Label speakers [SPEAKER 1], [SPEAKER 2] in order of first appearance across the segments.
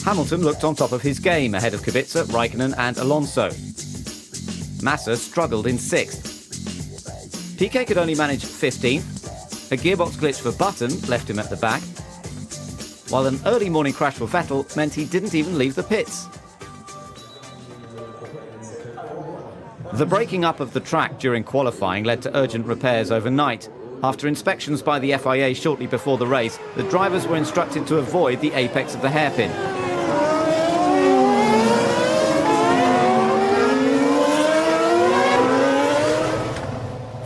[SPEAKER 1] Hamilton looked on top of his game ahead of Kubica, Raikkonen and Alonso. Massa struggled in 6th. Piquet could only manage 15th. A gearbox glitch for Button left him at the back, while an early morning crash for Vettel meant he didn't even leave the pits. The breaking up of the track during qualifying led to urgent repairs overnight. After inspections by the FIA shortly before the race, the drivers were instructed to avoid the apex of the hairpin.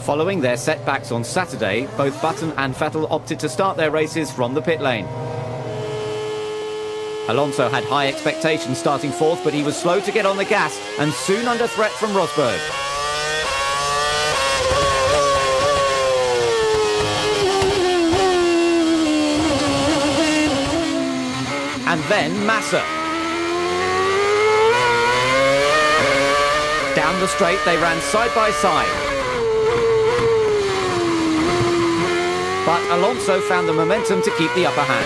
[SPEAKER 1] Following their setbacks on Saturday, both Button and Vettel opted to start their races from the pit lane. Alonso had high expectations starting 4th, but he was slow to get on the gas and soon under threat from Rosberg. And then Massa. Down the straight they ran side by side. But Alonso found the momentum to keep the upper hand.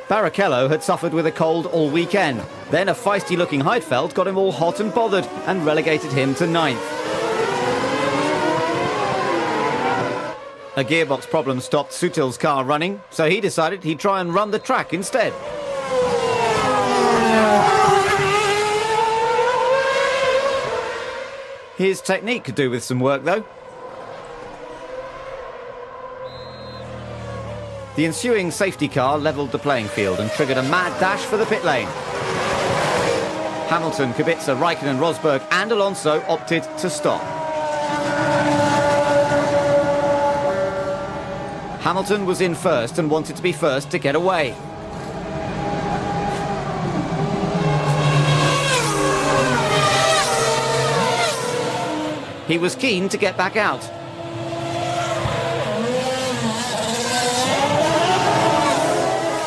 [SPEAKER 1] Barrichello had suffered with a cold all weekend. Then a feisty-looking Heidfeld got him all hot and bothered and relegated him to 9th. A gearbox problem stopped Sutil's car running, so he decided he'd try and run the track instead. His technique could do with some work, though. The ensuing safety car levelled the playing field and triggered a mad dash for the pit lane. Hamilton, Kubica, Raikkonen, Rosberg and Alonso opted to stop. Hamilton was in first and wanted to be first to get away. He was keen to get back out.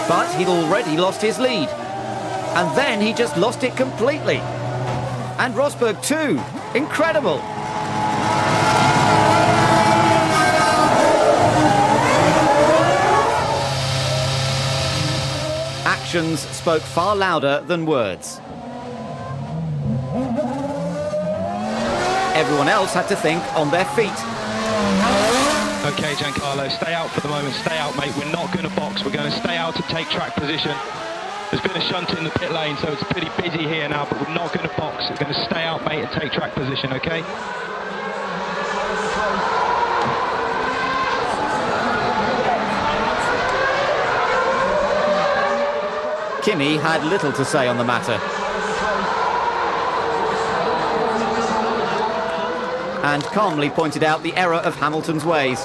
[SPEAKER 1] But he'd already lost his lead. And then he just lost it completely. And Rosberg too. Incredible. Actions spoke far louder than words. Everyone else had to think on their feet.
[SPEAKER 2] Okay, Giancarlo, stay out for the moment. Stay out, mate. We're not going to box. We're going to stay out to take track position. There's been a shunt in the pit lane, so it's pretty busy here now, but we're not going to box. We're going to stay out, mate, and take track position, okay?
[SPEAKER 1] Kimi had little to say on the matter. And calmly pointed out the error of Hamilton's ways.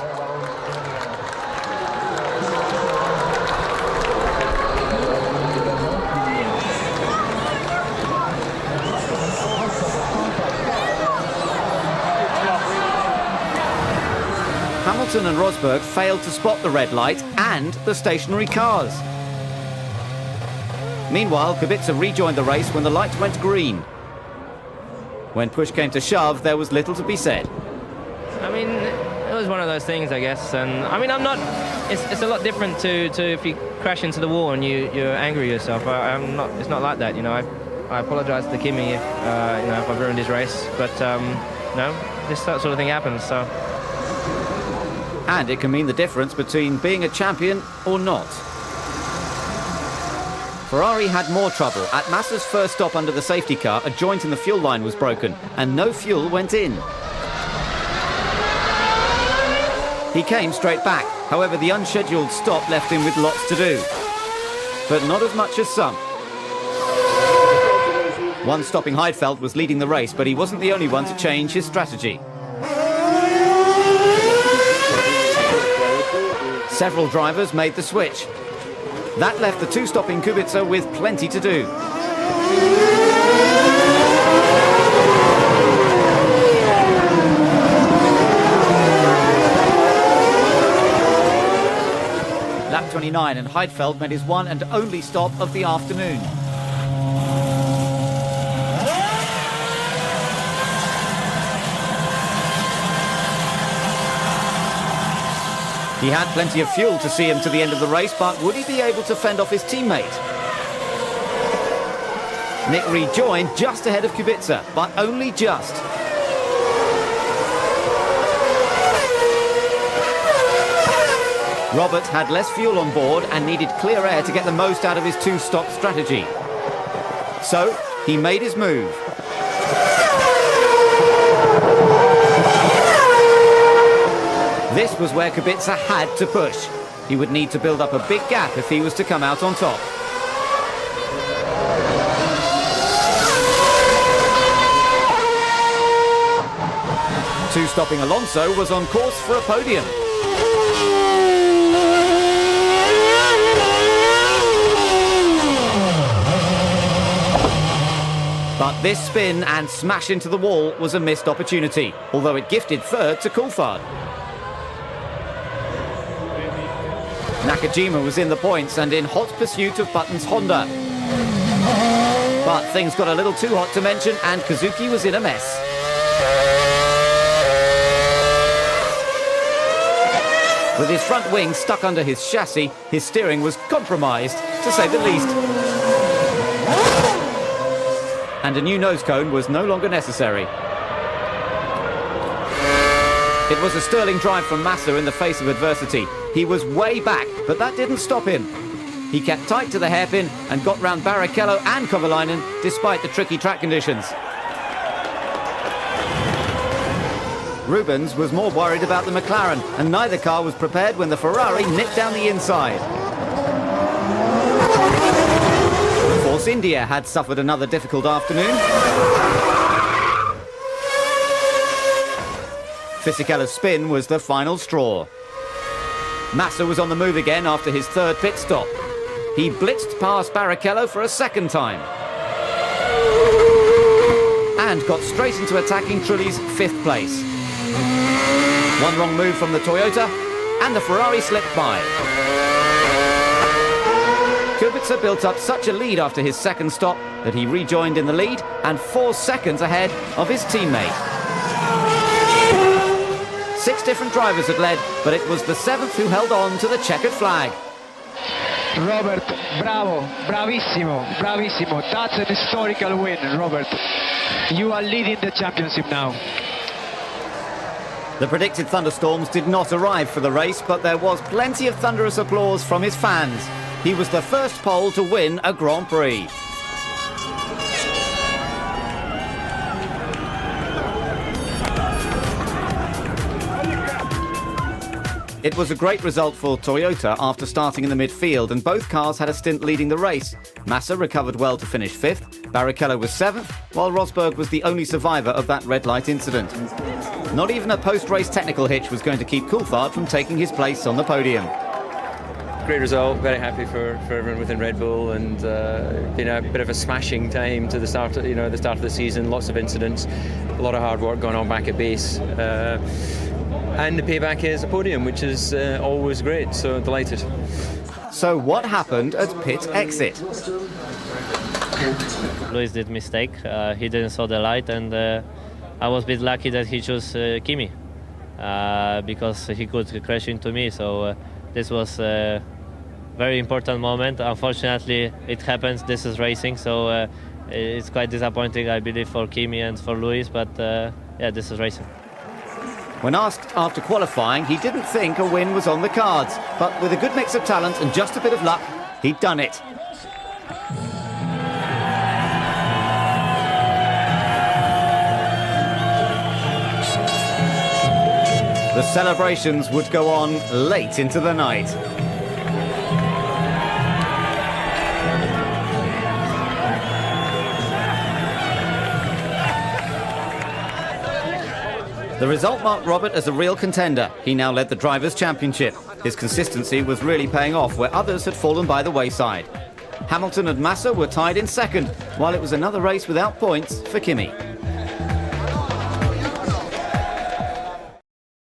[SPEAKER 1] Hamilton and Rosberg failed to spot the red light and the stationary cars. Meanwhile, Kubica rejoined the race when the light went green. When push came to shove, there was little to be said.
[SPEAKER 3] I mean, it was one of those things, I guess. And I mean, I'm not. It's a lot different to if you crash into the wall and you're angry at yourself. I'm not. It's not like that, you know. I apologise to Kimi if you know, if I've ruined his race. But no, this sort of thing happens. So.
[SPEAKER 1] And it can mean the difference between being a champion or not. Ferrari had more trouble. At Massa's first stop under the safety car, a joint in the fuel line was broken and no fuel went in. He came straight back. However, the unscheduled stop left him with lots to do. But not as much as some. One stopping Heidfeld was leading the race, but he wasn't the only one to change his strategy. Several drivers made the switch. That left the two-stopping Kubica with plenty to do. Lap 29, and Heidfeld made his one and only stop of the afternoon. He had plenty of fuel to see him to the end of the race, but would he be able to fend off his teammate? Nick rejoined just ahead of Kubica, but only just. Robert had less fuel on board and needed clear air to get the most out of his two-stop strategy. So, he made his move. This was where Kubica had to push. He would need to build up a big gap if he was to come out on top. Two-stopping Alonso was on course for a podium. But this spin and smash into the wall was a missed opportunity, although it gifted third to Coulthard. Nakajima was in the points and in hot pursuit of Button's Honda. But things got a little too hot to mention, and Kazuki was in a mess. With his front wing stuck under his chassis, his steering was compromised, to say the least. And a new nose cone was no longer necessary. It was a sterling drive from Massa in the face of adversity. He was way back, but that didn't stop him. He kept tight to the hairpin and got round Barrichello and Kovalainen despite the tricky track conditions. Rubens was more worried about the McLaren, and neither car was prepared when the Ferrari nipped down the inside. Force India had suffered another difficult afternoon. Fisichella's spin was the final straw. Massa was on the move again after his third pit stop. He blitzed past Barrichello for a second time. And got straight into attacking Trulli's fifth place. One wrong move from the Toyota, and the Ferrari slipped by. Kubica built up such a lead after his second stop that he rejoined in the lead and 4 seconds ahead of his teammate. 6 different drivers had led, but it was the 7th who held on to the checkered flag.
[SPEAKER 4] Robert, bravo, bravissimo, bravissimo. That's an historical win, Robert. You are leading the championship now.
[SPEAKER 1] The predicted thunderstorms did not arrive for the race, but there was plenty of thunderous applause from his fans. He was the first Pole to win a Grand Prix. It was a great result for Toyota after starting in the midfield, and both cars had a stint leading the race. Massa recovered well to finish 5th, Barrichello was 7th, while Rosberg was the only survivor of that red light incident. Not even a post-race technical hitch was going to keep Coulthard from taking his place on the podium.
[SPEAKER 5] Great result, very happy for everyone within Red Bull, and been a bit of a smashing time to the start of, the start of the season. Lots of incidents, a lot of hard work going on back at base. And the payback is a podium, which is always great, so delighted.
[SPEAKER 1] So what happened at pit exit?
[SPEAKER 6] Lewis did mistake, he didn't saw the light, and I was a bit lucky that he chose Kimi, because he could crash into me, so this was a very important moment. Unfortunately, it happens, this is racing, so it's quite disappointing, I believe, for Kimi and for Lewis, but yeah, this is racing.
[SPEAKER 1] When asked after qualifying, he didn't think a win was on the cards, but with a good mix of talent and just a bit of luck, he'd done it. The celebrations would go on late into the night. The result marked Robert as a real contender. He now led the Drivers' Championship. His consistency was really paying off where others had fallen by the wayside. Hamilton and Massa were tied in second, while it was another race without points for Kimi.